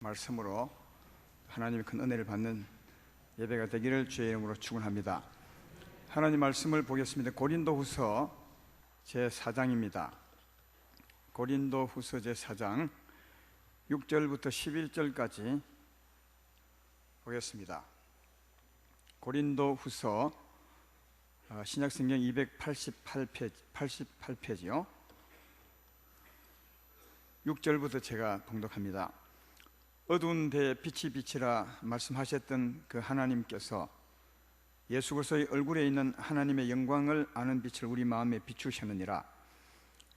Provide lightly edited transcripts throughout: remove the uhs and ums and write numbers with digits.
말씀으로 하나님의 큰 은혜를 받는 예배가 되기를 주의 이름으로 축원합니다. 하나님 말씀을 보겠습니다. 고린도후서 제4장입니다. 고린도후서 제4장 6절부터 11절까지 보겠습니다. 고린도후서 신약성경 288페이지요. 6절부터 제가 봉독합니다. 어두운 데에 빛이 비치라 말씀하셨던 그 하나님께서 예수 그리스도의 얼굴에 있는 하나님의 영광을 아는 빛을 우리 마음에 비추셨느니라.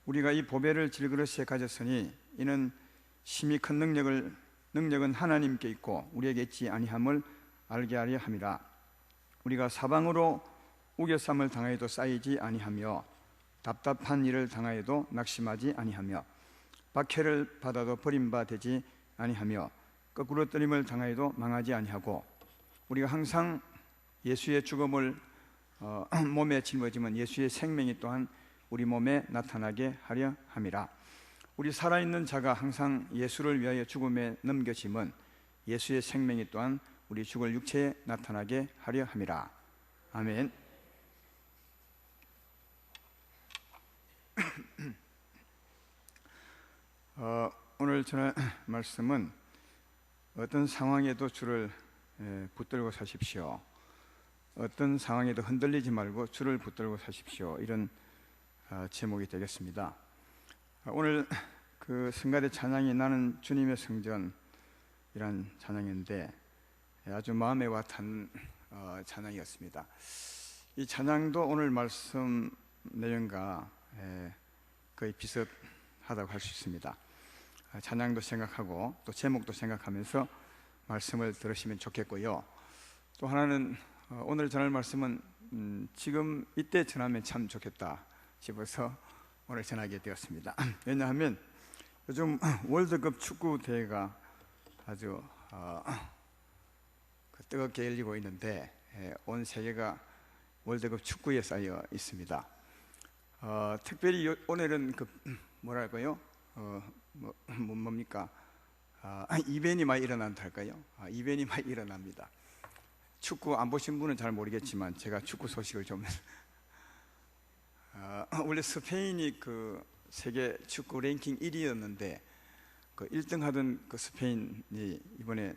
우리가 이 보배를 질그릇에 가졌으니 이는 심히 큰 능력은 하나님께 있고 우리에게 있지 아니함을 알게 하려 함이라. 우리가 사방으로 우겨쌈을 당하여도 쌓이지 아니하며 답답한 일을 당하여도 낙심하지 아니하며 박해를 받아도 버림받지 아니하며 거꾸로 뜨림을 당하여도 망하지 아니하고 우리가 항상 예수의 죽음을 몸에 짊어지면 예수의 생명이 또한 우리 몸에 나타나게 하려 함이라. 우리 살아있는 자가 항상 예수를 위하여 죽음에 넘겨짐은 예수의 생명이 또한 우리 죽을 육체에 나타나게 하려 함이라. 아멘. 오늘 저는 말씀은 어떤 상황에도 주를 붙들고 사십시오. 어떤 상황에도 흔들리지 말고 주를 붙들고 사십시오. 이런 제목이 되겠습니다. 오늘 그 성가대 찬양이 나는 주님의 성전이란 찬양인데 아주 마음에 와닿는 찬양이었습니다. 이 찬양도 오늘 말씀 내용과 거의 비슷하다고 할 수 있습니다. 찬양도 생각하고 또 제목도 생각하면서 말씀을 들으시면 좋겠고요. 또 하나는 오늘 전할 말씀은 지금 이때 전하면 참 좋겠다 싶어서 오늘 전하게 되었습니다. 왜냐하면 요즘 월드컵 축구 대회가 아주 뜨겁게 열리고 있는데 온 세계가 월드컵 축구에 쌓여 있습니다. 특별히 오늘은 뭐랄까요? 뭡니까? 이벤이 많이 일어난다 할까요? 이벤이 많이 일어납니다. 축구 안 보신 분은 잘 모르겠지만 제가 축구 소식을 좀 원래 스페인이 그 세계 축구 랭킹 1위였는데 그 1등 하던 그 스페인이 이번에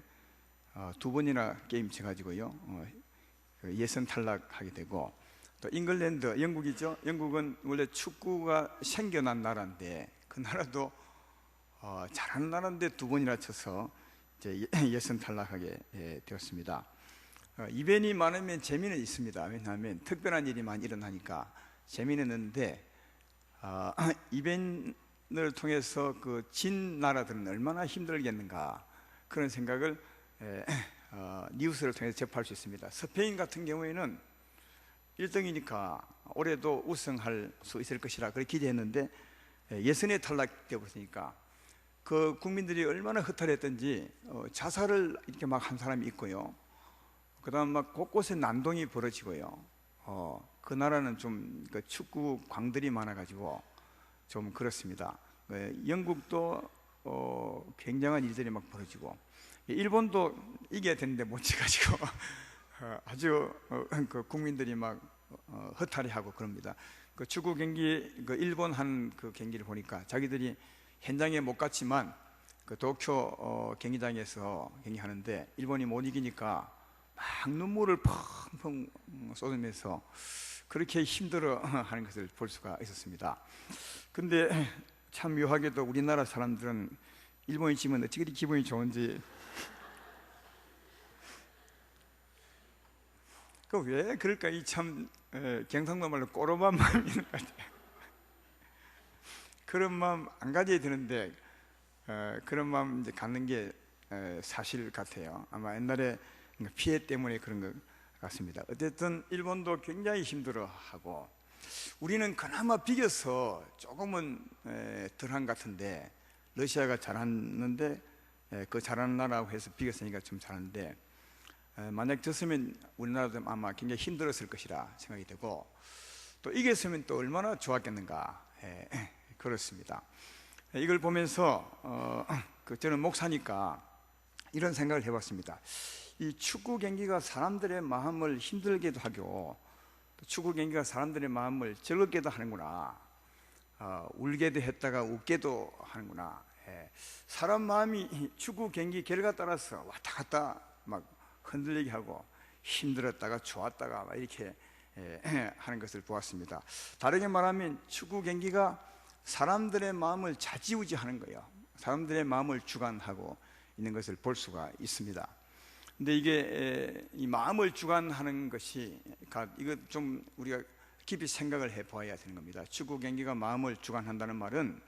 두 번이나 게임 쳐가지고요 예선 탈락하게 되고, 또 잉글랜드, 영국이죠. 영국은 원래 축구가 생겨난 나라인데 그 나라도 잘하는 나라인데 두 번이나 쳐서 이제 예선 탈락하게 되었습니다. 이벤이 많으면 재미는 있습니다. 왜냐하면 특별한 일이 많이 일어나니까 재미는 있는데 이벤을 통해서 그 진 나라들은 얼마나 힘들겠는가 그런 생각을 뉴스를 통해서 접할 수 있습니다. 스페인 같은 경우에는 1등이니까 올해도 우승할 수 있을 것이라 그렇게 기대했는데 예선에 탈락되어 버리니까 그 국민들이 얼마나 허탈했던지 자살을 이렇게 막 한 사람이 있고요. 그 다음 막 곳곳에 난동이 벌어지고요. 그 나라는 좀 그 축구 광들이 많아가지고 좀 그렇습니다. 영국도 굉장한 일들이 막 벌어지고, 일본도 이겨야 되는데 못 쳐가지고 아주 그 국민들이 막 허탈해하고 그럽니다. 그 축구 경기, 그 일본 한 그 경기를 보니까 자기들이 현장에 못 갔지만 그 도쿄 경기장에서 경기하는데 일본이 못 이기니까 막 눈물을 펑펑 쏟으면서 그렇게 힘들어 하는 것을 볼 수가 있었습니다. 근데 참 묘하게도 우리나라 사람들은 일본이 지면 어찌 그리 기분이 좋은지, 그 왜 그럴까? 이 참 경상도 말로 꼬로만 마음이 있는 것 같아요. 그런 마음 안 가져야 되는데 그런 마음 이제 갖는 게 사실 같아요. 아마 옛날에 피해 때문에 그런 것 같습니다. 어쨌든 일본도 굉장히 힘들어하고 우리는 그나마 비겨서 조금은 덜한 것 같은데, 러시아가 잘하는데 그 잘하는 나라라고 해서 비겼으니까 좀 잘하는데 만약 졌으면 우리나라도 아마 굉장히 힘들었을 것이라 생각이 되고, 또 이겼으면 또 얼마나 좋았겠는가 그렇습니다. 이걸 보면서 저는 목사니까 이런 생각을 해봤습니다. 이 축구 경기가 사람들의 마음을 힘들게도 하고, 또 축구 경기가 사람들의 마음을 즐겁게도 하는구나. 울게도 했다가 웃게도 하는구나. 사람 마음이 축구 경기 결과 따라서 왔다 갔다 막 흔들리게 하고, 힘들었다가 좋았다가 막 이렇게 하는 것을 보았습니다. 다르게 말하면 축구 경기가 사람들의 마음을 좌지우지하는 거예요. 사람들의 마음을 주관하고 있는 것을 볼 수가 있습니다. 근데 이게 이 마음을 주관하는 것이, 이거 좀 우리가 깊이 생각을 해봐야 되는 겁니다. 축구 경기가 마음을 주관한다는 말은,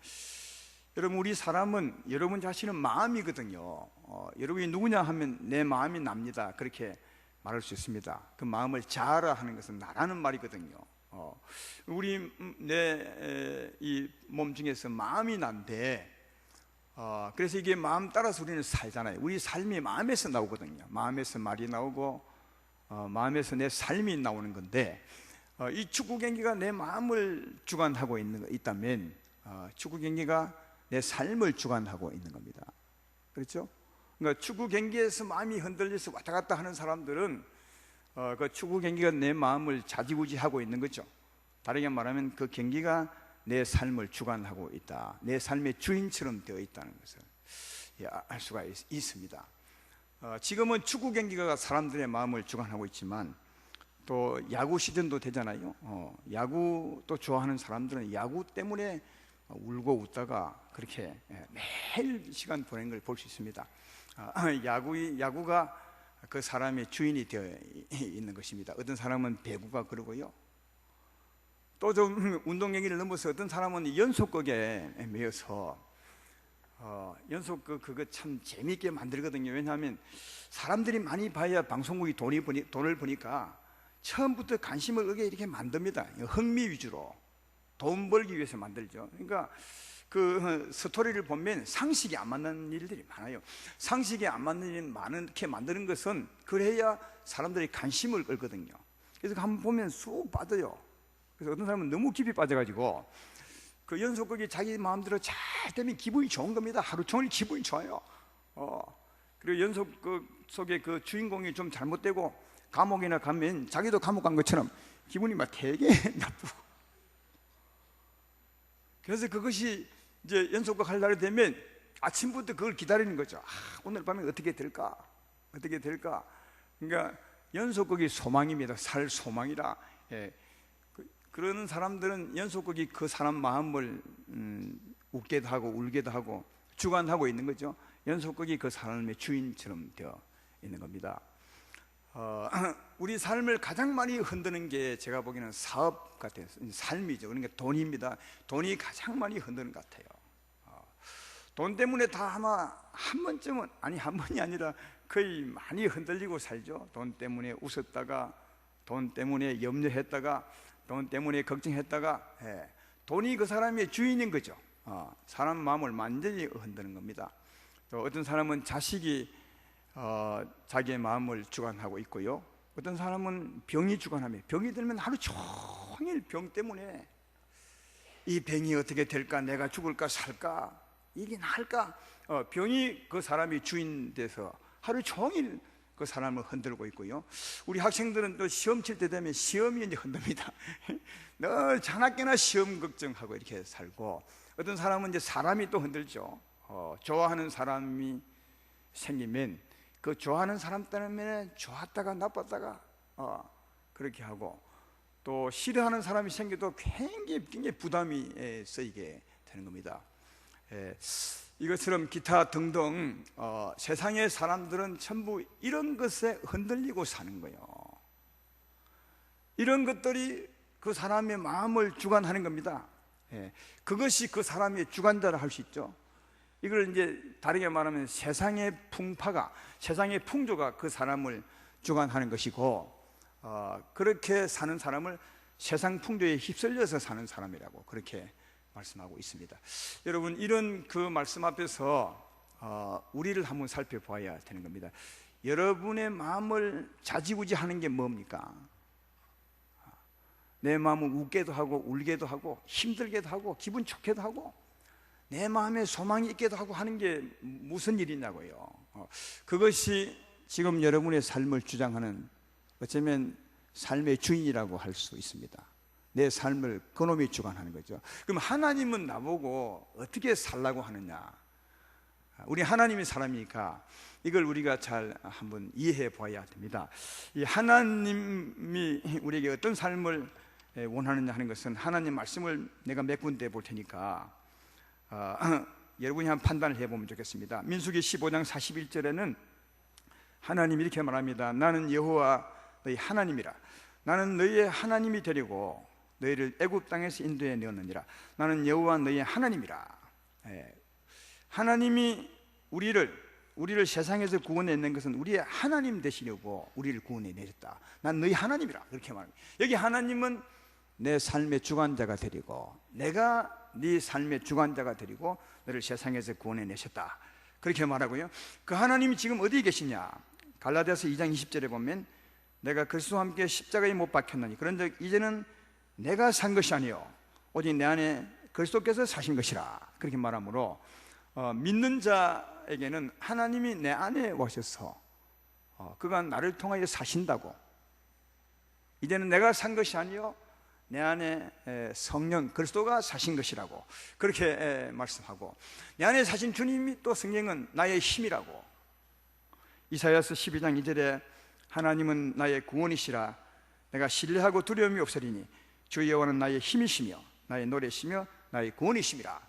여러분, 우리 사람은 여러분 자신은 마음이거든요. 여러분이 누구냐 하면 내 마음이 납니다, 그렇게 말할 수 있습니다. 그 마음을 자아라 하는 것은 나라는 말이거든요. 우리 내 이 몸 중에서 마음이 난데, 그래서 이게 마음 따라서 우리는 살잖아요. 우리 삶이 마음에서 나오거든요. 마음에서 말이 나오고, 마음에서 내 삶이 나오는 건데, 이 축구 경기가 내 마음을 주관하고 있다면, 축구 경기가 내 삶을 주관하고 있는 겁니다. 그렇죠? 그러니까 축구 경기에서 마음이 흔들려서 왔다 갔다 하는 사람들은 그 축구 경기가 내 마음을 좌지우지하고 있는 거죠. 다르게 말하면 그 경기가 내 삶을 주관하고 있다, 내 삶의 주인처럼 되어 있다는 것을 알 수가 있습니다. 지금은 축구 경기가 사람들의 마음을 주관하고 있지만, 또 야구 시즌도 되잖아요. 야구 또 좋아하는 사람들은 야구 때문에 울고 웃다가 그렇게 매일 시간 보낸 걸 볼 수 있습니다. 야구가 그 사람의 주인이 되어 있는 것입니다. 어떤 사람은 배구가 그러고요, 또 좀 운동 얘기를 넘어서 어떤 사람은 연속극에 매여서 연속극 그거 참 재미있게 만들거든요. 왜냐하면 사람들이 많이 봐야 방송국이 돈을 버니까 처음부터 관심을 이렇게 만듭니다. 흥미 위주로 돈 벌기 위해서 만들죠. 그러니까 그 스토리를 보면 상식이 안 맞는 일들이 많아요. 상식이 안 맞는 일 많게 만드는 것은 그래야 사람들이 관심을 끌거든요. 그래서 한번 보면 쑥 빠져요. 그래서 어떤 사람은 너무 깊이 빠져가지고 그 연속극이 자기 마음대로 잘 되면 기분이 좋은 겁니다. 하루 종일 기분이 좋아요. 그리고 연속극 속에 그 주인공이 좀 잘못되고 감옥이나 가면 자기도 감옥 간 것처럼 기분이 막 되게 나쁘고, 그래서 그것이 이제 연속극 할 날이 되면 아침부터 그걸 기다리는 거죠. 오늘 밤에 어떻게 될까? 그러니까 연속극이 소망입니다. 살 소망이라. 그러는 사람들은 연속극이 그 사람 마음을 웃게도 하고 울게도 하고 주관하고 있는 거죠. 연속극이 그 사람의 주인처럼 되어 있는 겁니다. 우리 삶을 가장 많이 흔드는 게 제가 보기에는 사업 같아요. 삶이죠. 그러니까 돈입니다. 돈이 가장 많이 흔드는 것 같아요. 돈 때문에 다 아마 한 번쯤은, 아니 한 번이 아니라 거의 많이 흔들리고 살죠. 돈 때문에 웃었다가, 돈 때문에 염려했다가, 돈 때문에 걱정했다가, 돈이 그 사람의 주인인 거죠. 사람 마음을 완전히 흔드는 겁니다. 또 어떤 사람은 자식이 자기의 마음을 주관하고 있고요, 어떤 사람은 병이 주관하며, 병이 들면 하루 종일 병 때문에 이 병이 어떻게 될까, 내가 죽을까 살까, 일이 나을까, 병이 그 사람이 주인 돼서 하루 종일 그 사람을 흔들고 있고요. 우리 학생들은 또 시험 칠 때 되면 시험이 이제 흔듭니다. 늘 자나깨나 시험 걱정하고 이렇게 살고, 어떤 사람은 이제 사람이 또 흔들죠. 좋아하는 사람이 생기면 그 좋아하는 사람 때문에 좋았다가 나빴다가 그렇게 하고, 또 싫어하는 사람이 생겨도 굉장히 부담이 쌓이게 되는 겁니다. 이것처럼 기타 등등 세상의 사람들은 전부 이런 것에 흔들리고 사는 거예요. 이런 것들이 그 사람의 마음을 주관하는 겁니다. 그것이 그 사람의 주관자라 할 수 있죠. 이걸 이제 다르게 말하면 세상의 풍파가, 세상의 풍조가 그 사람을 주관하는 것이고, 그렇게 사는 사람을 세상 풍조에 휩쓸려서 사는 사람이라고 그렇게 말씀하고 있습니다. 여러분, 이런 그 말씀 앞에서 우리를 한번 살펴봐야 되는 겁니다. 여러분의 마음을 좌지우지하는 게 뭡니까? 내 마음을 웃게도 하고 울게도 하고 힘들게도 하고 기분 좋게도 하고 내 마음에 소망이 있게도 하고 하는 게 무슨 일이냐고요. 그것이 지금 여러분의 삶을 주장하는 어쩌면 삶의 주인이라고 할 수 있습니다. 내 삶을 그놈이 주관하는 거죠. 그럼 하나님은 나보고 어떻게 살라고 하느냐? 우리 하나님의 사람이니까 이걸 우리가 잘 한번 이해해 봐야 됩니다. 이 하나님이 우리에게 어떤 삶을 원하느냐 하는 것은 하나님 말씀을 내가 몇 군데 볼 테니까 여러분이 한번 판단을 해보면 좋겠습니다. 민수기 15장 41절에는 하나님이 이렇게 말합니다. 나는 여호와 너희 하나님이라. 나는 너희의 하나님이 되려고 너희를 애굽 땅에서 인도해 내었느니라. 나는 여호와 너희의 하나님이라. 하나님이 우리를 세상에서 구원해낸 것은 우리의 하나님 되시려고 우리를 구원해 내셨다. 난 너희 하나님이라. 그렇게 말합니다. 여기 하나님은 내 삶의 주관자가 되리고 내가 네 삶의 주관자가 되리고 너를 세상에서 구원해 내셨다. 그렇게 말하고요. 그 하나님이 지금 어디에 계시냐? 갈라디아서 2장 20절에 보면 내가 그리스도와 함께 십자가에 못 박혔나니 그런즉 이제는 내가 산 것이 아니요 오직 내 안에 그리스도께서 사신 것이라. 그렇게 말하므로 믿는 자에게는 하나님이 내 안에 오셔서 그가 나를 통하여 사신다고. 이제는 내가 산 것이 아니요 내 안에 성령 그리스도가 사신 것이라고 그렇게 말씀하고, 내 안에 사신 주님이 또 성령은 나의 힘이라고. 이사야서 12장 2절에 하나님은 나의 구원이시라. 내가 신뢰하고 두려움이 없으리니 주 여호와는 나의 힘이시며 나의 노래시며 나의 구원이심이라.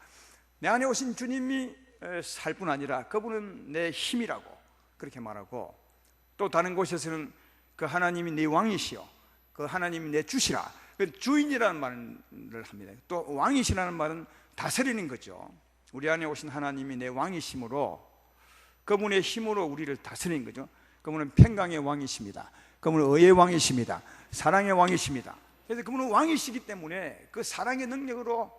내 안에 오신 주님이 살 뿐 아니라 그분은 내 힘이라고 그렇게 말하고, 또 다른 곳에서는 그 하나님이 내 왕이시여 그 하나님이 내 주시라. 그 주인이라는 말을 합니다. 또 왕이시라는 말은 다스리는 거죠. 우리 안에 오신 하나님이 내 왕이심으로 그분의 힘으로 우리를 다스리는 거죠. 그분은 평강의 왕이십니다. 그분은 의의 왕이십니다. 사랑의 왕이십니다. 그래서 그분은 왕이시기 때문에 그 사랑의 능력으로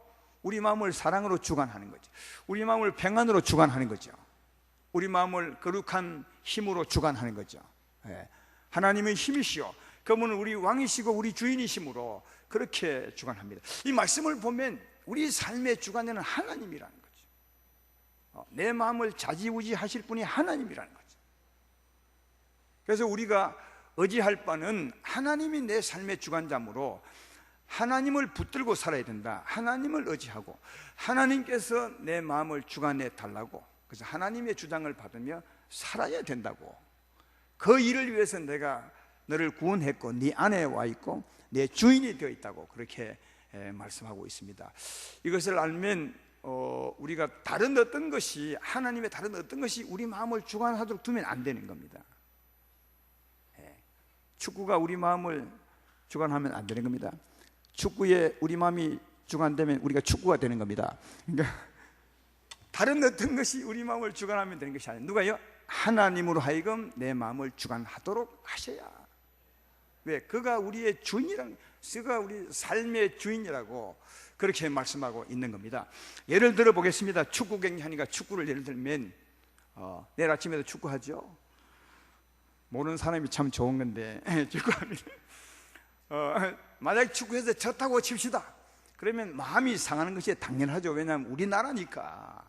우리 마음을 사랑으로 주관하는 거죠. 우리 마음을 평안으로 주관하는 거죠. 우리 마음을 거룩한 힘으로 주관하는 거죠. 하나님의 힘이시요 그분은 우리 왕이시고 우리 주인이심으로 그렇게 주관합니다. 이 말씀을 보면 우리 삶의 주관자는 하나님이라는 거죠. 내 마음을 좌지우지 하실 분이 하나님이라는 거죠. 그래서 우리가 의지할 바는 하나님이 내 삶의 주관자므로 하나님을 붙들고 살아야 된다. 하나님을 의지하고 하나님께서 내 마음을 주관해 달라고, 그래서 하나님의 주장을 받으며 살아야 된다고. 그 일을 위해서 내가 너를 구원했고 네 안에 와 있고 내 주인이 되어 있다고 그렇게 말씀하고 있습니다. 이것을 알면 우리가 다른 어떤 것이, 하나님의 다른 어떤 것이 우리 마음을 주관하도록 두면 안 되는 겁니다. 축구가 우리 마음을 주관하면 안 되는 겁니다. 축구에 우리 마음이 주관되면 우리가 축구가 되는 겁니다. 그러니까 다른 어떤 것이 우리 마음을 주관하면 되는 것이 아니에요. 누가요? 하나님으로 하여금 내 마음을 주관하도록 하셔야. 왜? 그가 우리의 주인이라는, 그가 우리 삶의 주인이라고 그렇게 말씀하고 있는 겁니다. 예를 들어 보겠습니다. 축구 경기 하니까 축구를 예를 들면 내일 아침에도 축구하죠. 모르는 사람이 참 좋은 건데 축구하면 만약에 축구에서 졌다고 칩시다. 그러면 마음이 상하는 것이 당연하죠. 왜냐하면 우리나라니까.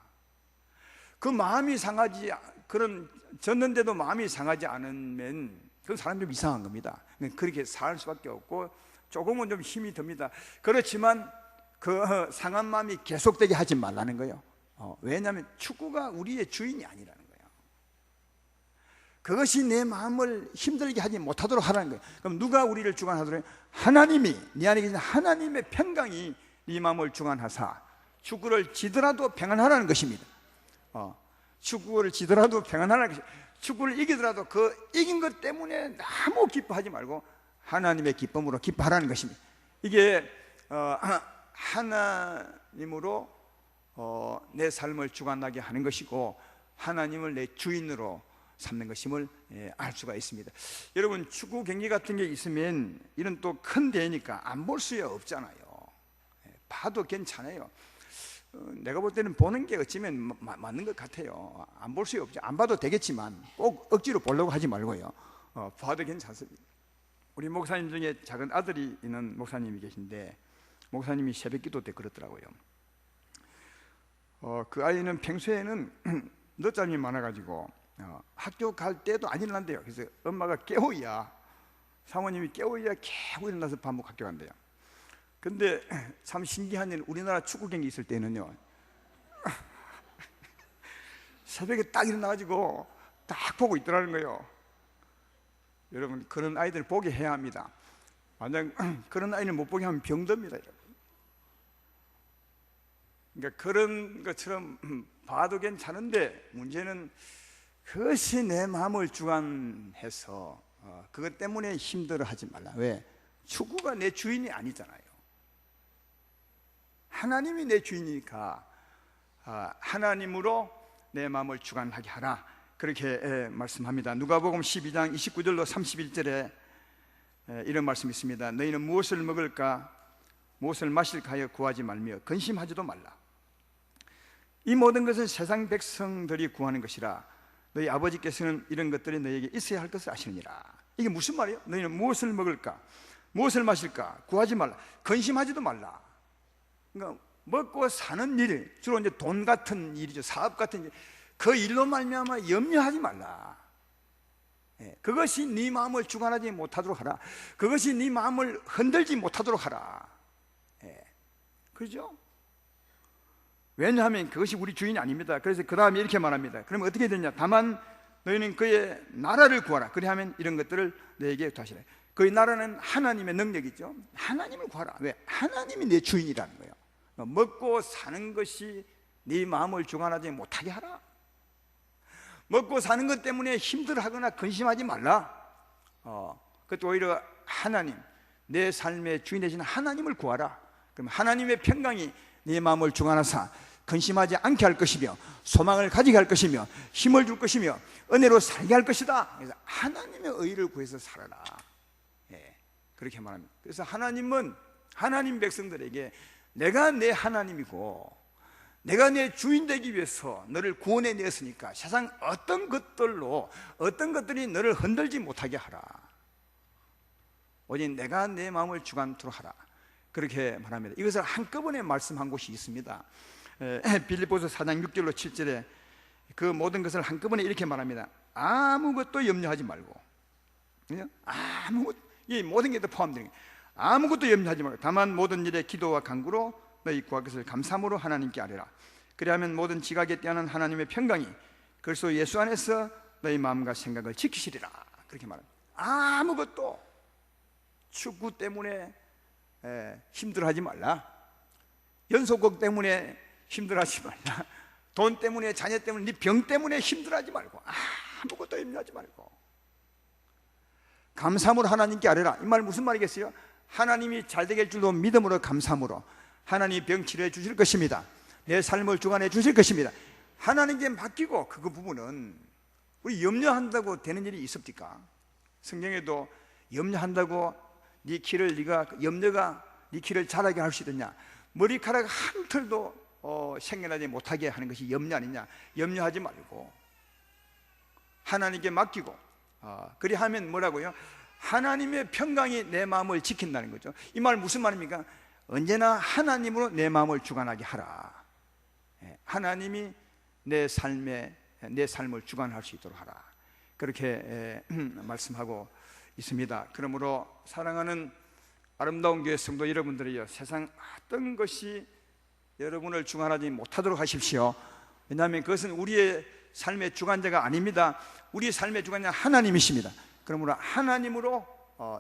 그 마음이 상하지, 그런 졌는데도 마음이 상하지 않으면 그건 사람 좀 이상한 겁니다. 그렇게 살 수밖에 없고 조금은 좀 힘이 듭니다. 그렇지만 그 상한 마음이 계속되게 하지 말라는 거예요. 왜냐하면 축구가 우리의 주인이 아니라는 거예요. 그것이 내 마음을 힘들게 하지 못하도록 하라는 거예요. 그럼 누가 우리를 주관하도록 해요? 하나님이, 네 안에 계신 하나님의 평강이 네 마음을 주관하사 축구를 지더라도 평안하라는 것입니다. 축구를 지더라도 평안하라는 것입니다. 축구를 이기더라도 그 이긴 것 때문에 너무 기뻐하지 말고 하나님의 기쁨으로 기뻐하라는 것입니다. 이게 하나님으로 내 삶을 주관하게 하는 것이고 하나님을 내 주인으로 삼는 것임을 알 수가 있습니다. 여러분, 축구 경기 같은 게 있으면 이런 또 큰 대회니까 안 볼 수야 없잖아요. 봐도 괜찮아요. 내가 볼 때는 보는 게 어쩌면 맞는 것 같아요. 안 볼 수야 없죠. 안 봐도 되겠지만 꼭 억지로 보려고 하지 말고요. 봐도 괜찮습니다. 우리 목사님 중에 작은 아들이 있는 목사님이 계신데 목사님이 새벽 기도 때 그렇더라고요. 그 아이는 평소에는 늦잠이 많아가지고 학교 갈 때도 안 일어난대요. 그래서 엄마가 깨워야, 사모님이 깨워야 깨고 일어나서 밥 먹고 학교 간대요. 근데 참 신기한 일은 우리나라 축구 경기 있을 때는요, 새벽에 딱 일어나가지고 딱 보고 있더라는 거예요. 여러분, 그런 아이들 보게 해야 합니다. 만약 그런 아이를 못 보게 하면 병듭니다, 여러분. 그러니까 그런 것처럼 봐도 괜찮은데, 문제는 그것이 내 마음을 주관해서 그것 때문에 힘들어하지 말라. 왜? 축구가 내 주인이 아니잖아요. 하나님이 내 주인이니까 하나님으로 내 마음을 주관하게 하라, 그렇게 말씀합니다. 누가복음 12장 29절로 31절에 이런 말씀이 있습니다. 너희는 무엇을 먹을까 무엇을 마실까 하여 구하지 말며 근심하지도 말라. 이 모든 것은 세상 백성들이 구하는 것이라 너희 아버지께서는 이런 것들이 너희에게 있어야 할 것을 아시느니라. 이게 무슨 말이에요? 너희는 무엇을 먹을까 무엇을 마실까 구하지 말라, 근심하지도 말라. 그러니까 먹고 사는 일, 주로 이제 돈 같은 일이죠. 사업 같은 일, 그 일로 말미암아 염려하지 말라. 그것이 네 마음을 주관하지 못하도록 하라. 그것이 네 마음을 흔들지 못하도록 하라. 그렇죠? 왜냐하면 그것이 우리 주인이 아닙니다. 그래서 그 다음에 이렇게 말합니다. 그러면 어떻게 되냐? 다만 너희는 그의 나라를 구하라. 그리하면 이런 것들을 너에게 더하시라. 그의 나라는 하나님의 능력이죠. 하나님을 구하라. 왜? 하나님이 내 주인이라는 거예요. 먹고 사는 것이 네 마음을 주관하지 못하게 하라. 먹고 사는 것 때문에 힘들어하거나 근심하지 말라. 그것도 오히려 하나님, 내 삶의 주인 되신 하나님을 구하라. 그럼 하나님의 평강이 네 마음을 주관하사 근심하지 않게 할 것이며 소망을 가지게 할 것이며 힘을 줄 것이며 은혜로 살게 할 것이다. 그래서 하나님의 의를 구해서 살아라. 그렇게 말합니다. 그래서 하나님은 하나님 백성들에게 내가 내 하나님이고 내가 내 주인 되기 위해서 너를 구원해 내었으니까 세상 어떤 것들이 너를 흔들지 못하게 하라. 오직 내가 내 마음을 주관토록 하라. 그렇게 말합니다. 이것을 한꺼번에 말씀한 곳이 있습니다. 빌립보서 4장 6절로 7절에 그 모든 것을 한꺼번에 이렇게 말합니다. 아무것도 염려하지 말고, 이 모든 게 다 포함되는 거예요. 아무것도 염려하지 말고 다만 모든 일에 기도와 간구로 너희 구할 것을 감사함으로 하나님께 아뢰라. 그리하면 모든 지각에 뛰어난 하나님의 평강이 그리스도 예수 안에서 너희 마음과 생각을 지키시리라. 그렇게 말합니다. 아무것도 축구 때문에 힘들어하지 말라. 연속곡 때문에 힘들어하지 말라. 돈 때문에, 자녀 때문에, 네 병 때문에 힘들어하지 말고, 아무것도 염려하지 말고 감사함으로 하나님께 아뢰라. 이 말 무슨 말이겠어요? 하나님이 잘 되게 할 줄로 믿음으로 감사함으로 하나님이 병 치료해 주실 것입니다. 내 삶을 주관해 주실 것입니다. 하나님께 맡기고, 그 부분은 우리 염려한다고 되는 일이 있습니까? 성경에도 염려한다고 네 키를 염려가 네 키를 자라게 할 수 있느냐? 머리카락 한 털도 생겨나지 못하게 하는 것이 염려 아니냐? 염려하지 말고 하나님께 맡기고, 그리하면 뭐라고요? 하나님의 평강이 내 마음을 지킨다는 거죠. 이 말 무슨 말입니까? 언제나 하나님으로 내 마음을 주관하게 하라. 하나님이 내 삶을 주관할 수 있도록 하라. 그렇게 말씀하고 있습니다. 그러므로 사랑하는 아름다운 교회 성도 여러분들이요, 세상 어떤 것이 여러분을 주관하지 못하도록 하십시오. 왜냐하면 그것은 우리의 삶의 주관자가 아닙니다. 우리의 삶의 주관자 하나님이십니다. 그러므로 하나님으로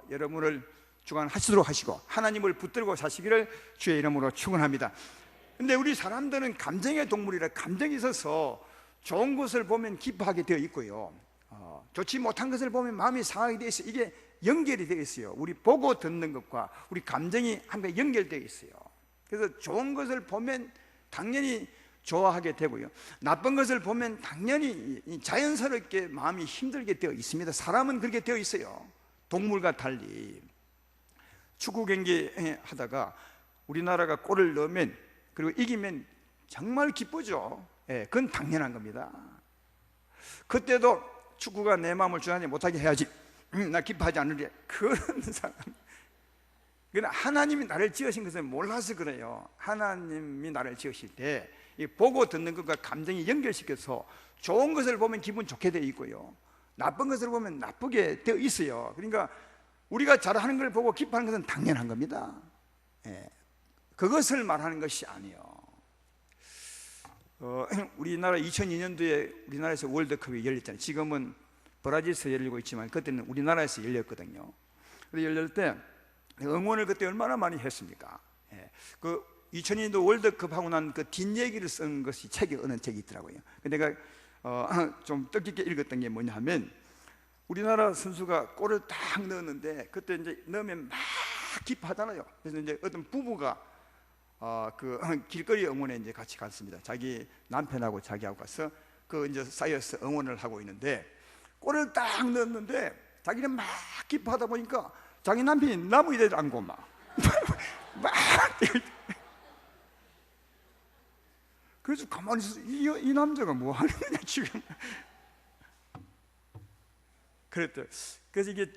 여러분을 주관하시도록 하시고 하나님을 붙들고 사시기를 주의 이름으로 축원합니다. 근데 우리 사람들은 감정의 동물이라 감정이 있어서 좋은 것을 보면 기뻐하게 되어 있고요, 좋지 못한 것을 보면 마음이 상하게 되어 있어요. 이게 연결이 되어 있어요. 우리 보고 듣는 것과 우리 감정이 함께 연결되어 있어요. 그래서 좋은 것을 보면 당연히 좋아하게 되고요, 나쁜 것을 보면 당연히 자연스럽게 마음이 힘들게 되어 있습니다. 사람은 그렇게 되어 있어요. 동물과 달리 축구 경기 하다가 우리나라가 골을 넣으면, 그리고 이기면 정말 기쁘죠. 그건 당연한 겁니다. 그때도 축구가 내 마음을 주관하지 못하게 해야지, 나 기뻐하지 않으리, 그런 사람. 그러나 하나님이 나를 지으신 것을 몰라서 그래요. 하나님이 나를 지으실 때 이 보고 듣는 것과 감정이 연결시켜서 좋은 것을 보면 기분 좋게 되어 있고요, 나쁜 것을 보면 나쁘게 되어 있어요. 그러니까 우리가 잘하는 걸 보고 기뻐하는 것은 당연한 겁니다. 예, 그것을 말하는 것이 아니에요. 우리나라 2002년도에 우리나라에서 월드컵이 열렸잖아요. 지금은 브라질에서 열리고 있지만 그때는 우리나라에서 열렸거든요. 그래서 열릴 때 응원을 그때 얼마나 많이 했습니까? 예, 그 2002년도 월드컵 하고 난 그 뒷얘기를 쓴 것이 책에 어느 책이 있더라고요. 내가 좀 뜻깊게 읽었던 게 뭐냐 하면, 우리나라 선수가 골을 딱 넣었는데 그때 이제 넣으면 막 기뻐하잖아요. 그래서 이제 어떤 부부가 그 길거리 응원에 이제 같이 갔습니다. 자기 남편하고 자기하고 가서 그 이제 쌓여서 응원을 하고 있는데, 골을 딱 넣었는데 자기는 막 기뻐하다 보니까 자기 남편이 나무 위에를 안고 막 그래서 가만히 있어서 이 남자가 뭐 하는 거냐 지금. 그랬대. 그래서 이게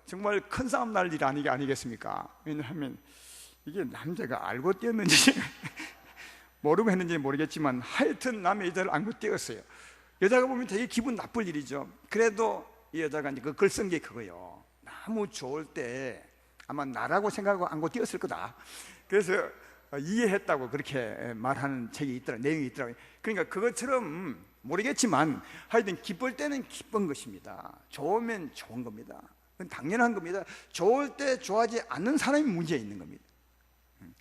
정말 큰 싸움 날 일 아니겠습니까? 왜냐하면 이게 남자가 알고 뛰었는지 모르고 했는지 모르겠지만 하여튼 남의 여자를 안고 뛰었어요. 여자가 보면 되게 기분 나쁠 일이죠. 그래도 이 여자가 이제 그 글 쓴 게 그거예요. 너무 좋을 때 아마 나라고 생각하고 안고 뛰었을 거다. 그래서 이해했다고 그렇게 말하는 책이 있더라고요. 내용이 있더라고요. 그러니까 그것처럼 모르겠지만 하여튼 기쁠 때는 기쁜 것입니다. 좋으면 좋은 겁니다. 그건 당연한 겁니다. 좋을 때 좋아하지 않는 사람이 문제 있는 겁니다.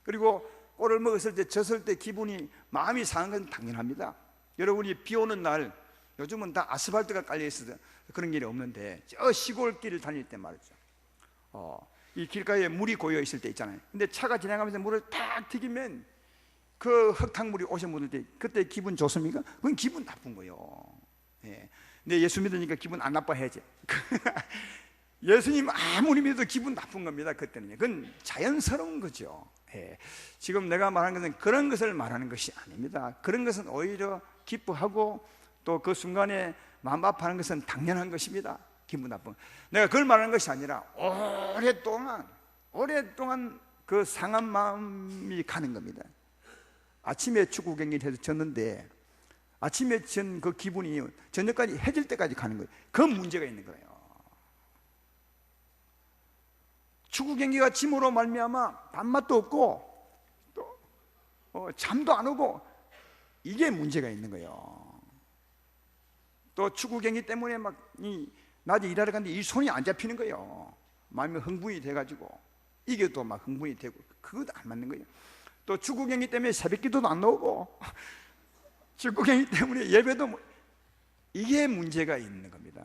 그리고 골을 먹었을 때 졌을 때 기분이 마음이 상한 건 당연합니다. 여러분이 비 오는 날, 요즘은 다 아스팔트가 깔려 있어서 그런 길이 없는데 저 시골길을 다닐 때 말이죠, 이 길가에 물이 고여 있을 때 있잖아요. 근데 차가 지나가면서 물을 탁 튀기면 그 흙탕물이 오신 분들 때 그때 기분 좋습니까? 그건 기분 나쁜 거예요. 예. 근데 예수 믿으니까 기분 안 나빠해야지. 예수님 아무리 믿어도 기분 나쁜 겁니다. 그때는 그건 자연스러운 거죠. 예. 지금 내가 말하는 것은 그런 것을 말하는 것이 아닙니다. 그런 것은 오히려 기뻐하고 또 그 순간에 마음 아파하는 것은 당연한 것입니다. 기분 나쁜. 내가 그걸 말하는 것이 아니라 오랫동안 그 상한 마음이 가는 겁니다. 아침에 축구 경기를 해서 졌는데 아침에 전 그 기분이 저녁까지 해질 때까지 가는 거예요. 그 문제가 있는 거예요. 축구 경기가 짐으로 말미암아 밥맛도 없고 또 잠도 안 오고, 이게 문제가 있는 거예요. 또 축구 경기 때문에 막 낮에 일하러 갔는데 이 손이 안 잡히는 거예요. 마음이 흥분이 돼가지고 이겨도 막 흥분이 되고, 그것도 안 맞는 거예요. 또 축구 경기 때문에 새벽 기도도 안 나오고 축구 경기 때문에 예배도 이게 문제가 있는 겁니다.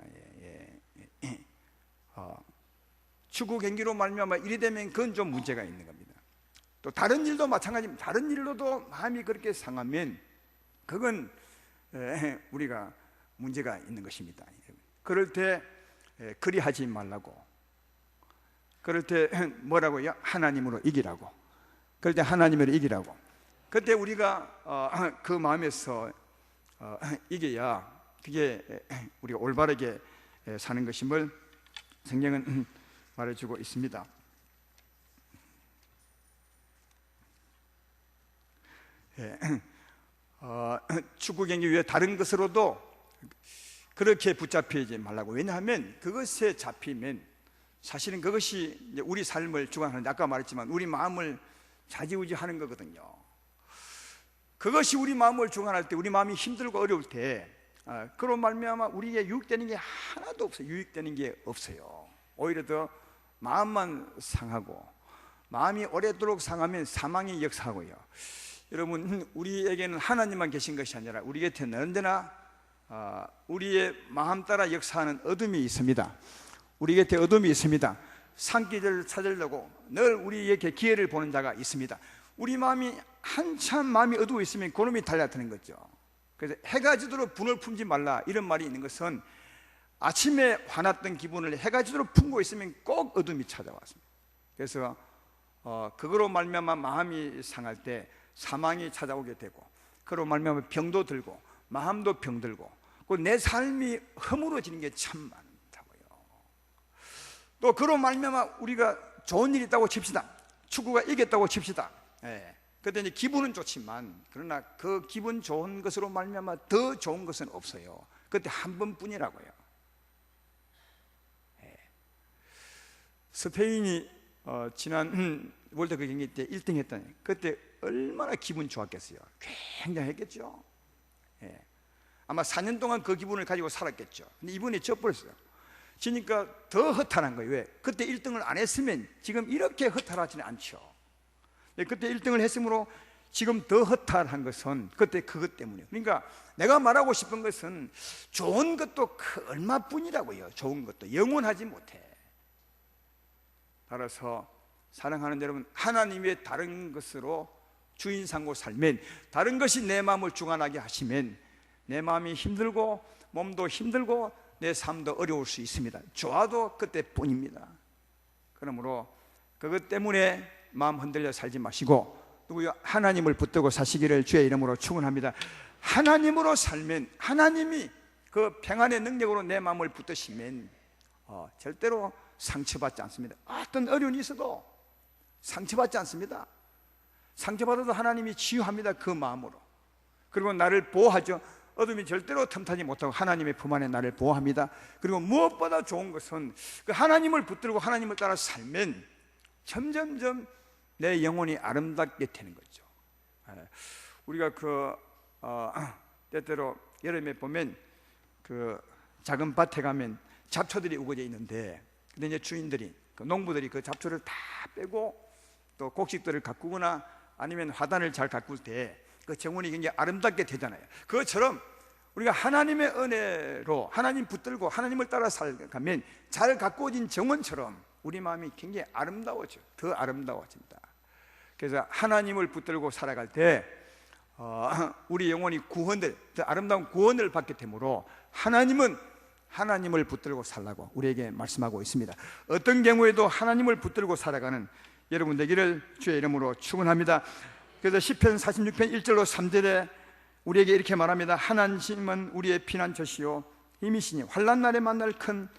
축구 경기로 말미암아 이리 되면 그건 좀 문제가 있는 겁니다. 또 다른 일도 마찬가지입니다. 다른 일로도 마음이 그렇게 상하면 그건 우리가 문제가 있는 것입니다. 그럴 때 그리하지 말라고, 그럴 때 뭐라고요? 하나님으로 이기라고. 그럴 때 하나님으로 이기라고. 그때 우리가 그 마음에서 이겨야 그게 우리가 올바르게 사는 것임을 성경은 말해주고 있습니다. 축구 경기 외에 다른 것으로도 그렇게 붙잡히지 말라고. 왜냐하면 그것에 잡히면 사실은 그것이 우리 삶을 주관하는, 아까 말했지만 우리 마음을 좌지우지하는 거거든요. 그것이 우리 마음을 주관할 때, 우리 마음이 힘들고 어려울 때 그런 말미암아 우리에게 유익되는 게 하나도 없어요. 유익되는 게 없어요. 오히려 더 마음만 상하고, 마음이 오래도록 상하면 사망이 역사하고요. 여러분, 우리에게는 하나님만 계신 것이 아니라 우리 곁에 언제나 우리의 마음 따라 역사하는 어둠이 있습니다. 우리 곁에 어둠이 있습니다. 산길을 찾으려고 늘 우리에게 기회를 보는 자가 있습니다. 우리 마음이 한참 마음이 어두워 있으면 그놈이 달라드는 거죠. 그래서 해가 지도록 분을 품지 말라, 이런 말이 있는 것은 아침에 화났던 기분을 해가 지도록 품고 있으면 꼭 어둠이 찾아왔습니다. 그래서 그거로 말미암아 마음이 상할 때 사망이 찾아오게 되고, 그로 말미암아 병도 들고 마음도 병들고, 내 삶이 허물어지는 게 참 많다고요. 또 그로 말미암아 우리가 좋은 일이 있다고 칩시다. 축구가 이겼다고 칩시다. 그때 이제 기분은 좋지만 그러나 그 기분 좋은 것으로 말미암아 더 좋은 것은 없어요. 그때 한 번뿐이라고요. 스페인이 지난 월드컵 경기 때 1등 했다니 그때 얼마나 기분 좋았겠어요. 굉장했겠죠. 아마 4년 동안 그 기분을 가지고 살았겠죠. 근데 이번에 져버렸어요. 지니까 더 허탈한 거예요. 왜? 그때 1등을 안 했으면 지금 이렇게 허탈하지는 않죠. 그때 1등을 했으므로 지금 더 허탈한 것은 그때 그것 때문이에요. 그러니까 내가 말하고 싶은 것은 좋은 것도 얼마뿐이라고요. 좋은 것도 영원하지 못해. 따라서 사랑하는 여러분, 하나님의 다른 것으로 주인 삼고 살면, 다른 것이 내 마음을 주관하게 하시면 내 마음이 힘들고 몸도 힘들고 내 삶도 어려울 수 있습니다. 좋아도 그때뿐입니다. 그러므로 그것 때문에 마음 흔들려 살지 마시고 누구요? 하나님을 붙들고 사시기를 주의 이름으로 축원합니다. 하나님으로 살면, 하나님이 그 평안의 능력으로 내 마음을 붙드시면 절대로 상처받지 않습니다. 어떤 어려움이 있어도 상처받지 않습니다. 상처받아도 하나님이 치유합니다. 그 마음으로. 그리고 나를 보호하죠. 어둠이 절대로 틈타지 못하고 하나님의 품 안에 나를 보호합니다. 그리고 무엇보다 좋은 것은 그 하나님을 붙들고 하나님을 따라 살면 점점점 내 영혼이 아름답게 되는 거죠. 우리가 때때로 여름에 보면 그 작은 밭에 가면 잡초들이 우거져 있는데, 근데 이제 주인들이, 그 농부들이 그 잡초를 다 빼고 또 곡식들을 가꾸거나 아니면 화단을 잘 가꿀 때 그 정원이 굉장히 아름답게 되잖아요. 그것처럼 우리가 하나님의 은혜로 하나님 붙들고 하나님을 따라 살가면 잘 가꾸어진 정원처럼 우리 마음이 굉장히 아름다워져, 더 아름다워진다. 그래서 하나님을 붙들고 살아갈 때 우리 영혼이 구원을, 더 아름다운 구원을 받게 되므로 하나님은 하나님을 붙들고 살라고 우리에게 말씀하고 있습니다. 어떤 경우에도 하나님을 붙들고 살아가는 여러분 되기를 주의 이름으로 축원합니다. 그래서 시편 46편 1절로 3절에 우리에게 이렇게 말합니다. 하나님은 우리의 피난처시요 힘이시니 환난 날에 만날 큰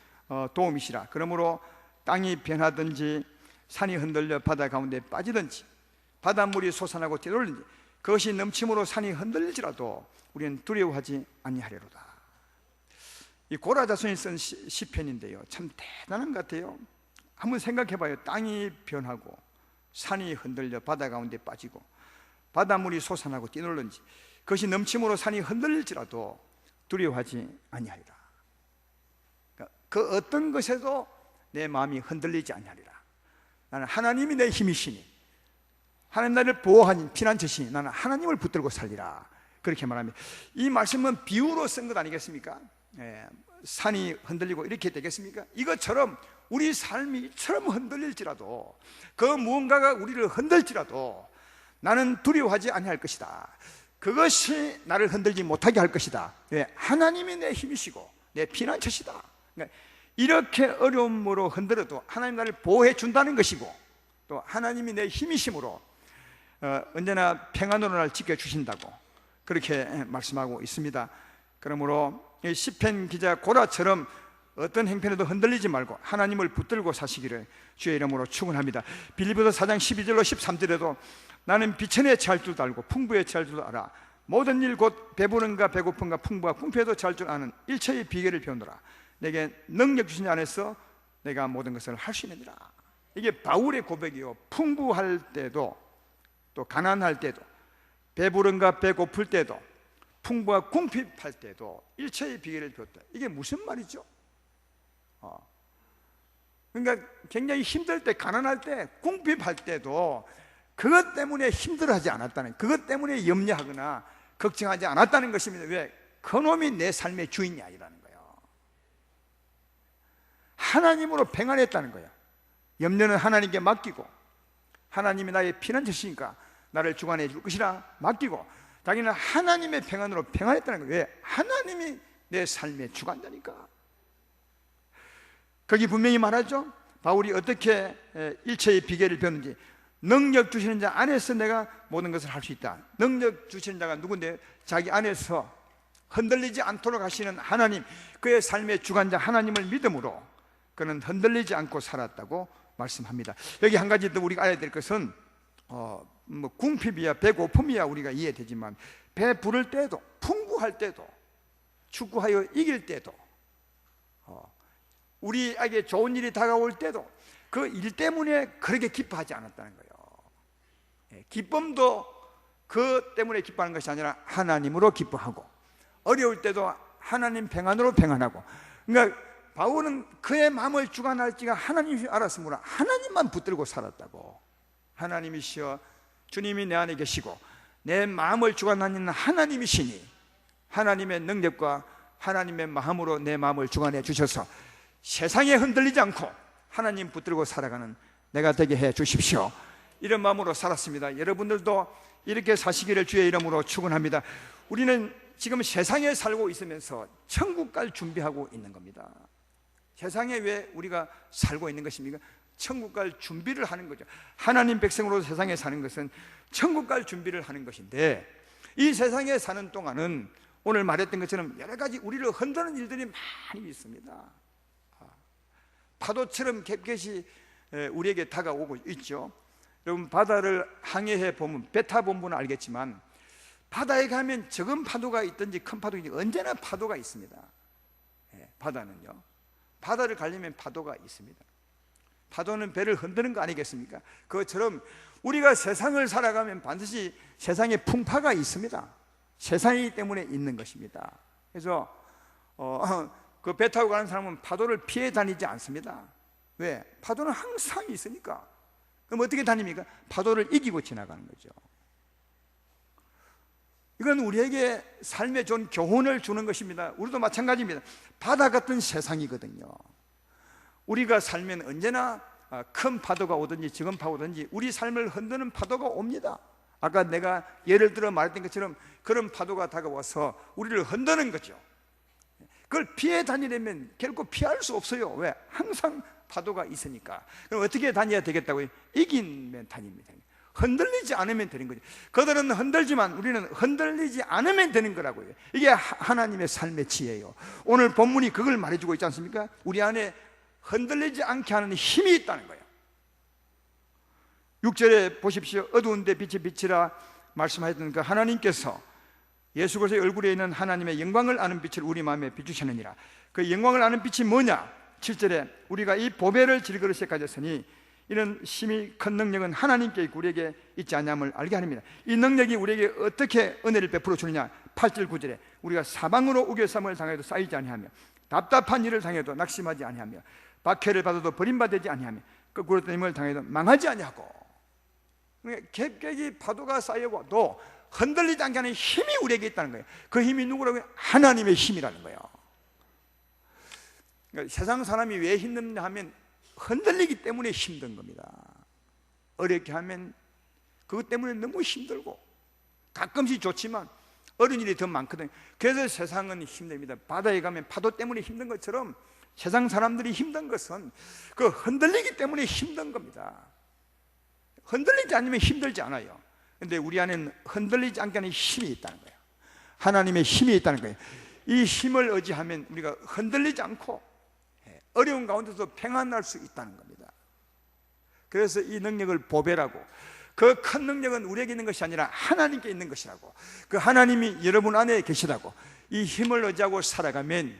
도움이시라. 그러므로 땅이 변하든지 산이 흔들려 바다 가운데 빠지든지 바닷물이 솟아나고 뛰놀든지 그것이 넘침으로 산이 흔들릴지라도 우리는 두려워하지 아니하리로다. 이 고라 자손이 쓴 시편인데요, 참 대단한 것 같아요. 한번 생각해 봐요. 땅이 변하고 산이 흔들려 바다 가운데 빠지고 바닷물이 솟아나고 뛰놀든지 그것이 넘침으로 산이 흔들릴지라도 두려워하지 아니하리라. 그러니까 그 어떤 것에도 내 마음이 흔들리지 아니하리라. 나는 하나님이 내 힘이시니 하나님 나를 보호하니 피난처시니 나는 하나님을 붙들고 살리라. 그렇게 말합니다. 이 말씀은 비유로 쓴 것 아니겠습니까? 산이 흔들리고 이렇게 되겠습니까? 이것처럼 우리 삶이 이처럼 흔들릴지라도 그 무언가가 우리를 흔들지라도 나는 두려워하지 아니할 것이다. 그것이 나를 흔들지 못하게 할 것이다. 왜? 하나님이 내 힘이시고 내 피난처시다. 그러니까 이렇게 어려움으로 흔들어도 하나님 나를 보호해 준다는 것이고 또 하나님이 내 힘이심으로 언제나 평안으로 나를 지켜주신다고 그렇게 말씀하고 있습니다. 그러므로 시편 기자 고라처럼 어떤 행편에도 흔들리지 말고 하나님을 붙들고 사시기를 주의 이름으로 축원합니다. 빌립보서 4장 12절로 13절에도 나는 비천에 처할 줄도 알고 풍부에 처할 줄도 알아. 모든 일 곧 배부른가 배고픈가 풍부가 궁핍에도 처할 줄 아는 일체의 비결을 배우노라. 내게 능력 주신 자 안에서 내가 모든 것을 할 수 있느니라. 이게 바울의 고백이요. 풍부할 때도 또 가난할 때도 배부른가 배고플 때도 풍부와 궁핍할 때도 일체의 비결을 배웠다. 이게 무슨 말이죠? 그러니까 굉장히 힘들 때, 가난할 때, 궁핍할 때도 그것 때문에 힘들어하지 않았다는, 그것 때문에 염려하거나 걱정하지 않았다는 것입니다. 왜? 그놈이 내 삶의 주인이 아니라는 거예요. 하나님으로 평안했다는 거예요. 염려는 하나님께 맡기고 하나님이 나의 피난처시니까 나를 주관해 줄 것이라 맡기고 자기는 하나님의 평안으로 평안했다는 거예요. 왜? 하나님이 내 삶의 주관자니까. 거기 분명히 말하죠. 바울이 어떻게 일체의 비결을 배웠는지. 능력 주시는 자 안에서 내가 모든 것을 할 수 있다. 능력 주시는 자가 누군데? 자기 안에서 흔들리지 않도록 하시는 하나님, 그의 삶의 주관자 하나님을 믿음으로 그는 흔들리지 않고 살았다고 말씀합니다. 여기 한 가지 더 우리가 알아야 될 것은 뭐 궁핍이야 배고픔이야 우리가 이해되지만, 배 부를 때도, 풍부할 때도, 축구하여 이길 때도, 우리에게 좋은 일이 다가올 때도 그 일 때문에 그렇게 기뻐하지 않았다는 거예요. 기쁨도 그 때문에 기뻐하는 것이 아니라 하나님으로 기뻐하고, 어려울 때도 하나님 평안으로 평안하고. 그러니까 바울은 그의 마음을 주관할지가 하나님이 알았으므로 하나님만 붙들고 살았다고. 하나님이시여 주님이 내 안에 계시고 내 마음을 주관하는 하나님이시니 하나님의 능력과 하나님의 마음으로 내 마음을 주관해 주셔서 세상에 흔들리지 않고 하나님 붙들고 살아가는 내가 되게 해 주십시오. 이런 마음으로 살았습니다. 여러분들도 이렇게 사시기를 주의 이름으로 축원합니다. 우리는 지금 세상에 살고 있으면서 천국 갈 준비하고 있는 겁니다. 세상에 왜 우리가 살고 있는 것입니까? 천국 갈 준비를 하는 거죠. 하나님 백성으로 세상에 사는 것은 천국 갈 준비를 하는 것인데, 이 세상에 사는 동안은 오늘 말했던 것처럼 여러 가지 우리를 흔드는 일들이 많이 있습니다. 파도처럼 갯갯이 우리에게 다가오고 있죠. 여러분 바다를 항해해 보면, 배 타본 분은 알겠지만 바다에 가면 적은 파도가 있든지 큰 파도가 있든지 언제나 파도가 있습니다. 바다는요, 바다를 가려면 파도가 있습니다. 파도는 배를 흔드는 거 아니겠습니까? 그것처럼 우리가 세상을 살아가면 반드시 세상에 풍파가 있습니다. 세상이기 때문에 있는 것입니다. 그래서 그 배 타고 가는 사람은 파도를 피해 다니지 않습니다. 왜? 파도는 항상 있으니까. 그럼 어떻게 다닙니까? 파도를 이기고 지나가는 거죠. 이건 우리에게 삶에 좋은 교훈을 주는 것입니다. 우리도 마찬가지입니다. 바다 같은 세상이거든요. 우리가 살면 언제나 큰 파도가 오든지 적은 파도가 오든지 우리 삶을 흔드는 파도가 옵니다. 아까 내가 예를 들어 말했던 것처럼 그런 파도가 다가와서 우리를 흔드는 거죠. 그걸 피해 다니려면 결코 피할 수 없어요. 왜? 항상 파도가 있으니까. 그럼 어떻게 다녀야 되겠다고요? 이기면 다닙니다. 흔들리지 않으면 되는 거죠. 그들은 흔들지만 우리는 흔들리지 않으면 되는 거라고요. 이게 하나님의 삶의 지혜예요. 오늘 본문이 그걸 말해주고 있지 않습니까? 우리 안에 흔들리지 않게 하는 힘이 있다는 거예요. 6절에 보십시오. 어두운데 빛이 비치라 말씀하셨던 그 하나님께서 예수 그리스도의 얼굴에 있는 하나님의 영광을 아는 빛을 우리 마음에 비추시느니라. 그 영광을 아는 빛이 뭐냐? 7절에 우리가 이 보배를 질그릇에 가졌으니 이런 심히 큰 능력은 하나님께 있고 우리에게 있지 않냐함을 알게 하느니라. 이 능력이 우리에게 어떻게 은혜를 베풀어 주느냐? 8절 9절에 우리가 사방으로 우겨쌈을 당해도 쌓이지 아니하며 답답한 일을 당해도 낙심하지 아니하며 박해를 받아도 버림받지 아니하며 거꾸로 떠임을 당해도 망하지 아니하고. 객객이 파도가 쌓여도 흔들리지 않게 하는 힘이 우리에게 있다는 거예요. 그 힘이 누구라고요? 하나님의 힘이라는 거예요. 그러니까 세상 사람이 왜 힘든가 하면 흔들리기 때문에 힘든 겁니다. 어렵게 하면 그것 때문에 너무 힘들고, 가끔씩 좋지만 어려운 일이 더 많거든요. 그래서 세상은 힘듭니다. 바다에 가면 파도 때문에 힘든 것처럼 세상 사람들이 힘든 것은 그 흔들리기 때문에 힘든 겁니다. 흔들리지 않으면 힘들지 않아요. 근데 우리 안에는 흔들리지 않게 하는 힘이 있다는 거예요. 하나님의 힘이 있다는 거예요. 이 힘을 의지하면 우리가 흔들리지 않고 어려운 가운데서 평안할 수 있다는 겁니다. 그래서 이 능력을 보배라고, 그 큰 능력은 우리에게 있는 것이 아니라 하나님께 있는 것이라고, 그 하나님이 여러분 안에 계시다고, 이 힘을 의지하고 살아가면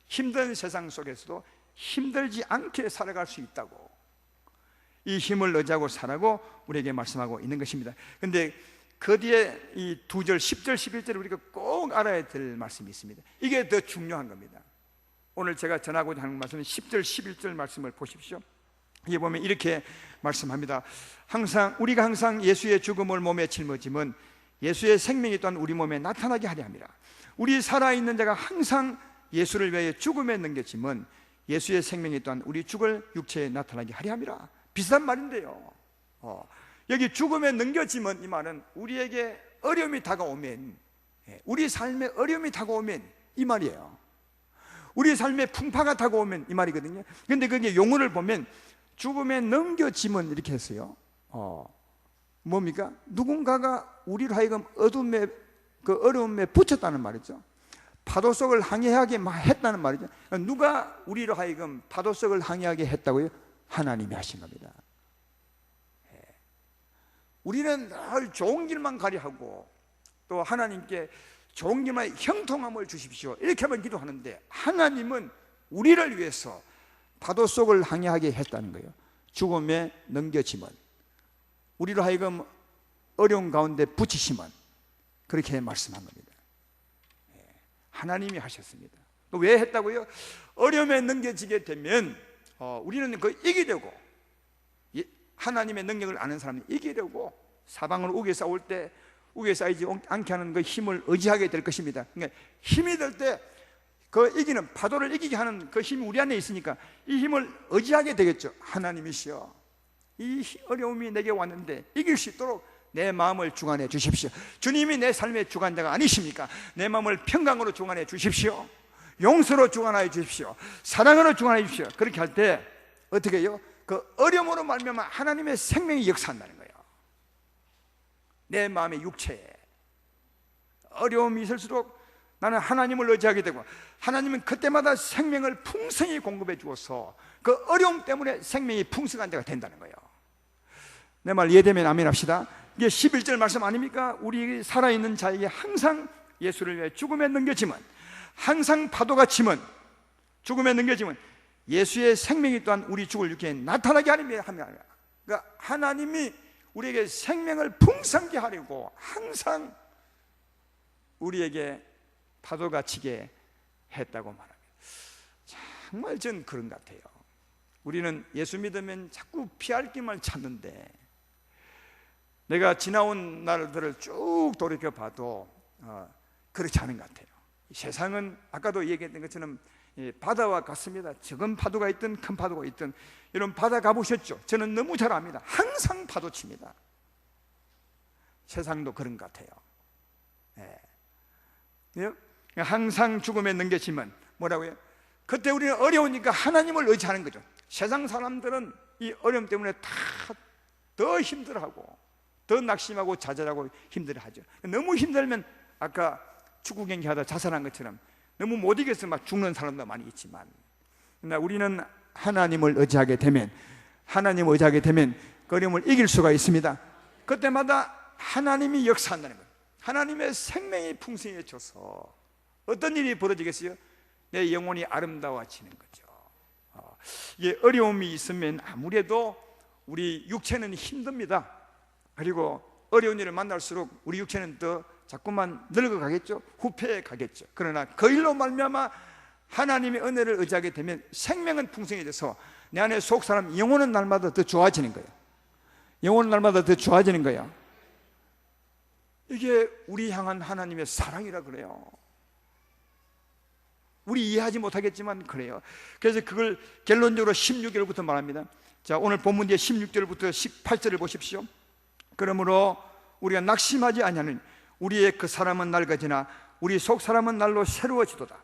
힘든 세상 속에서도 힘들지 않게 살아갈 수 있다고, 이 힘을 의지하고 살라고 우리에게 말씀하고 있는 것입니다. 그런데 그 뒤에 이 2절 10절 11절을 우리가 꼭 알아야 될 말씀이 있습니다. 이게 더 중요한 겁니다. 오늘 제가 전하고자 하는 말씀은 10절 11절 말씀을 보십시오. 이게 보면 이렇게 말씀합니다. 우리가 항상 예수의 죽음을 몸에 짊어짐은 예수의 생명이 또한 우리 몸에 나타나게 하려 함이라. 우리 살아있는 자가 항상 예수를 위하여 죽음에 넘겨짐은 예수의 생명이 또한 우리 죽을 육체에 나타나게 하려 함이라. 비슷한 말인데요. 여기 죽음에 넘겨짐은, 이 말은 우리에게 어려움이 다가오면, 우리 삶에 어려움이 다가오면 이 말이에요. 우리 삶에 풍파가 다가오면 이 말이거든요. 그런데 그게 용어를 보면 죽음에 넘겨짐은 이렇게 했어요. 뭡니까? 누군가가 우리를 하여금 어둠에, 그 어려움에 붙였다는 말이죠. 파도 속을 항해하게 했다는 말이죠. 누가 우리를 하여금 파도 속을 항해하게 했다고요? 하나님이 하신 겁니다. 우리는 늘 좋은 길만 가려하고 또 하나님께 좋은 길만 형통함을 주십시오 이렇게만 기도하는데, 하나님은 우리를 위해서 파도 속을 항해하게 했다는 거예요. 죽음에 넘겨짐은, 우리로 하여금 어려운 가운데 붙이심은, 그렇게 말씀한 겁니다. 하나님이 하셨습니다. 또 왜 했다고요? 어려움에 넘겨지게 되면 우리는 그 이기려고, 하나님의 능력을 아는 사람은 이기려고 사방을 우겨 싸울 때 우겨 쌓이지 않게 하는 그 힘을 의지하게 될 것입니다. 그러니까 힘이 들 때 그 이기는, 파도를 이기게 하는 그 힘이 우리 안에 있으니까 이 힘을 의지하게 되겠죠. 하나님이시여, 이 어려움이 내게 왔는데 이길 수 있도록 내 마음을 주관해 주십시오. 주님이 내 삶의 주관자가 아니십니까? 내 마음을 평강으로 주관해 주십시오. 용서로 주관하여 주십시오. 사랑으로 주관해 주십시오. 그렇게 할 때 어떻게 해요? 그 어려움으로 말미암아 하나님의 생명이 역사한다는 거예요. 내 마음의 육체에 어려움이 있을수록 나는 하나님을 의지하게 되고, 하나님은 그때마다 생명을 풍성히 공급해 주어서 그 어려움 때문에 생명이 풍성한 자가 된다는 거예요. 내 말 이해되면 아멘 합시다. 이게 11절 말씀 아닙니까? 우리 살아있는 자에게 항상 예수를 위해 죽음에 넘겨짐은, 항상 파도가 치면, 죽음에 넘겨짐은 예수의 생명이 또한 우리 죽을 육체에 나타나게 하느니라. 그러니까 하나님이 우리에게 생명을 풍성케 하려고 항상 우리에게 파도가 치게 했다고 말합니다. 정말 전 그런 것 같아요. 우리는 예수 믿으면 자꾸 피할 길만 찾는데, 내가 지나온 날들을 쭉 돌이켜 봐도 그렇지 않은 것 같아요. 세상은 아까도 얘기했던 것처럼 바다와 같습니다. 적은 파도가 있든 큰 파도가 있든, 이런 바다 가보셨죠? 저는 너무 잘 압니다. 항상 파도 칩니다. 세상도 그런 것 같아요. 항상 죽음에 넘겨지면 뭐라고요? 그때 우리는 어려우니까 하나님을 의지하는 거죠. 세상 사람들은 이 어려움 때문에 다 더 힘들어하고 더 낙심하고 좌절하고 힘들어하죠. 너무 힘들면 아까 축구 경기하다 자살한 것처럼 너무 못 이겨서 막 죽는 사람도 많이 있지만, 그러나 우리는 하나님을 의지하게 되면, 하나님을 의지하게 되면 그 어려움을 이길 수가 있습니다. 그때마다 하나님이 역사한다는 거예요. 하나님의 생명이 풍성해져서 어떤 일이 벌어지겠어요? 내 영혼이 아름다워지는 거죠. 이게 어려움이 있으면 아무래도 우리 육체는 힘듭니다. 그리고 어려운 일을 만날수록 우리 육체는 더 자꾸만 늙어가겠죠. 후패해 가겠죠. 그러나 그 일로 말미암아 하나님의 은혜를 의지하게 되면 생명은 풍성해져서 내 안에 속 사람 영혼은 날마다 더 좋아지는 거예요. 영혼은 날마다 더 좋아지는 거예요. 이게 우리 향한 하나님의 사랑이라 그래요. 우리 이해하지 못하겠지만 그래요. 그래서 그걸 결론적으로 16절부터 말합니다. 자, 오늘 본문 뒤에 16절부터 18절을 보십시오. 그러므로 우리가 낙심하지 아니하는 우리의 그 사람은 낡아지나 우리 속 사람은 날로 새로워지도다.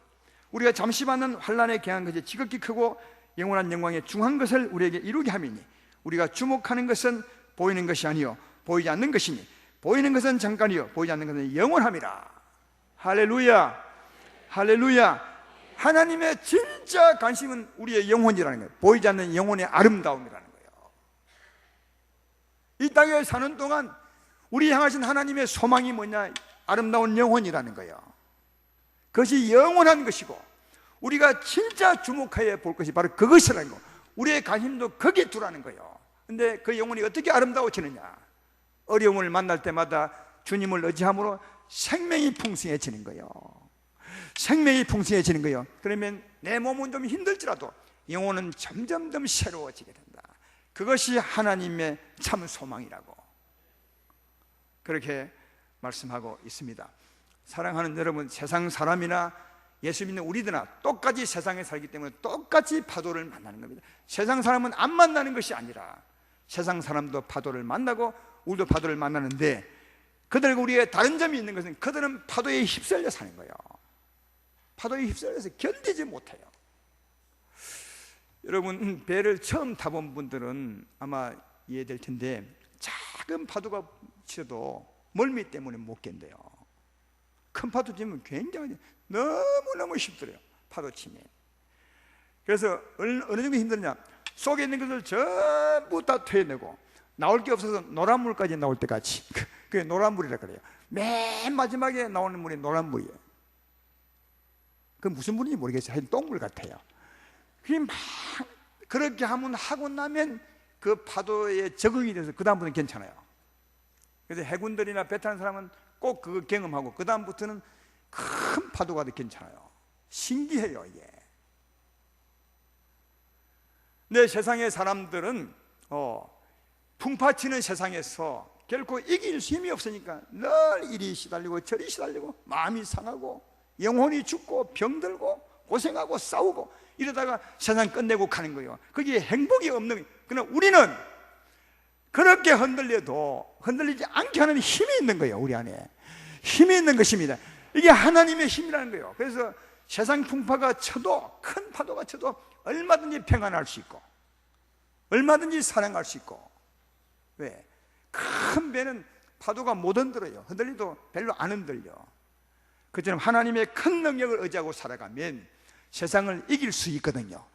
우리가 잠시 받는 환난에 경한 것이 지극히 크고 영원한 영광의 중한 것을 우리에게 이루게 함이니, 우리가 주목하는 것은 보이는 것이 아니요 보이지 않는 것이니, 보이는 것은 잠깐이요 보이지 않는 것은 영원함이라. 할렐루야, 할렐루야. 하나님의 진짜 관심은 우리의 영혼이라는 거예요. 보이지 않는 영혼의 아름다움이라는 거예요. 이 땅에 사는 동안 우리 향하신 하나님의 소망이 뭐냐? 아름다운 영혼이라는 거예요. 그것이 영원한 것이고, 우리가 진짜 주목해야 볼 것이 바로 그것이라는 거. 우리의 관심도 거기에 두라는 거예요. 근데 그 영혼이 어떻게 아름다워지느냐? 어려움을 만날 때마다 주님을 의지함으로 생명이 풍성해지는 거예요. 생명이 풍성해지는 거예요. 그러면 내 몸은 좀 힘들지라도 영혼은 점점 더 새로워지게 된다. 그것이 하나님의 참 소망이라고 그렇게 말씀하고 있습니다. 사랑하는 여러분, 세상 사람이나 예수 믿는 우리들나 똑같이 세상에 살기 때문에 똑같이 파도를 만나는 겁니다. 세상 사람은 안 만나는 것이 아니라 세상 사람도 파도를 만나고 우리도 파도를 만나는데, 그들과 우리의 다른 점이 있는 것은 그들은 파도에 휩쓸려 사는 거예요. 파도에 휩쓸려서 견디지 못해요. 여러분, 배를 처음 타본 분들은 아마 이해될 텐데, 작은 파도가 치도 멀미 때문에 못 견뎌요. 큰 파도 치면 굉장히 너무너무 힘들어요. 파도 치면. 그래서 어느 정도 힘드냐? 속에 있는 것을 전부 다 토해내고 나올 게 없어서 노란 물까지 나올 때까지. 그게 노란 물이라 그래요. 맨 마지막에 나오는 물이 노란 물이에요. 그 무슨 물인지 모르겠어요. 하여튼 똥물 같아요. 그게 막 그렇게 하고 나면 그 파도에 적응이 돼서 그 다음부터는 괜찮아요. 그래서 해군들이나 배 타는 사람은 꼭 그거 경험하고 그 다음부터는 큰 파도가 돼 괜찮아요. 신기해요 이게. 내 세상의 사람들은 풍파치는 세상에서 결코 이길 힘이 없으니까 늘 이리 시달리고 저리 시달리고 마음이 상하고 영혼이 죽고 병들고 고생하고 싸우고 이러다가 세상 끝내고 가는 거예요. 그게 행복이 없는 거예요. 그러나 우리는 그렇게 흔들려도 흔들리지 않게 하는 힘이 있는 거예요. 우리 안에 힘이 있는 것입니다. 이게 하나님의 힘이라는 거예요. 그래서 세상 풍파가 쳐도, 큰 파도가 쳐도 얼마든지 평안할 수 있고 얼마든지 사랑할 수 있고. 왜? 큰 배는 파도가 못 흔들어요. 흔들리도 별로 안 흔들려. 그처럼 하나님의 큰 능력을 의지하고 살아가면 세상을 이길 수 있거든요.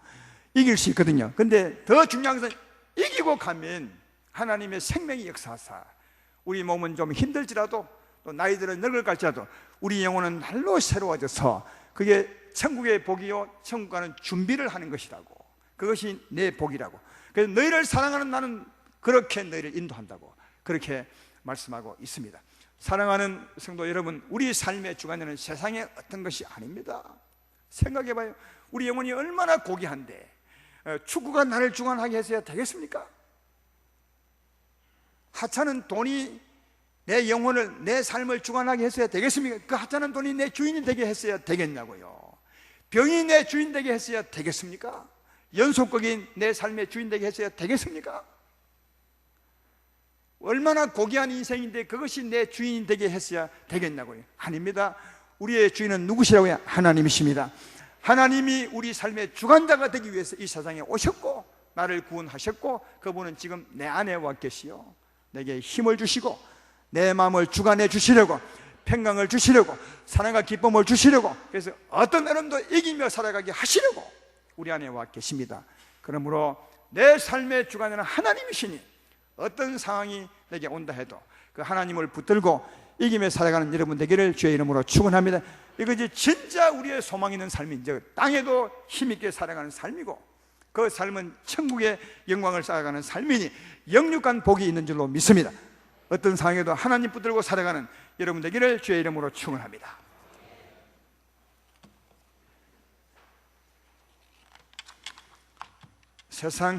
이길 수 있거든요. 근데 더 중요한 것은 이기고 가면 하나님의 생명이 역사하사 우리 몸은 좀 힘들지라도 또 나이들은 늙어갈지라도 우리 영혼은 날로 새로워져서 그게 천국의 복이요 천국 가는 준비를 하는 것이라고. 그것이 내 복이라고. 그래서 너희를 사랑하는 나는 그렇게 너희를 인도한다고 그렇게 말씀하고 있습니다. 사랑하는 성도 여러분, 우리 삶의 주관자는 세상의 어떤 것이 아닙니다. 생각해봐요. 우리 영혼이 얼마나 고귀한데 축구가 나를 주관하게 해서야 되겠습니까? 하찮은 돈이 내 영혼을, 내 삶을 주관하게 했어야 되겠습니까? 그 하찮은 돈이 내 주인이 되게 했어야 되겠냐고요. 병이 내 주인 되게 했어야 되겠습니까? 연속극이 내 삶의 주인 되게 했어야 되겠습니까? 얼마나 고귀한 인생인데 그것이 내 주인이 되게 했어야 되겠냐고요. 아닙니다. 우리의 주인은 누구시라고요? 하나님이십니다. 하나님이 우리 삶의 주관자가 되기 위해서 이 세상에 오셨고 나를 구원하셨고 그분은 지금 내 안에 와 계시오. 내게 힘을 주시고 내 마음을 주관해 주시려고 평강을 주시려고 사랑과 기쁨을 주시려고 그래서 어떤 어려움도 이기며 살아가게 하시려고 우리 안에 와 계십니다. 그러므로 내 삶의 주관자는 하나님이시니 어떤 상황이 내게 온다 해도 그 하나님을 붙들고 이기며 살아가는 여러분 되기를 주의 이름으로 축원합니다. 이것이 진짜 우리의 소망 있는 삶인지 땅에도 힘있게 살아가는 삶이고 그 삶은 천국의 영광을 쌓아가는 삶이니 영육간 복이 있는 줄로 믿습니다. 어떤 상황에도 하나님 붙들고 살아가는 여러분 되기를 주의 이름으로 축원합니다. 세상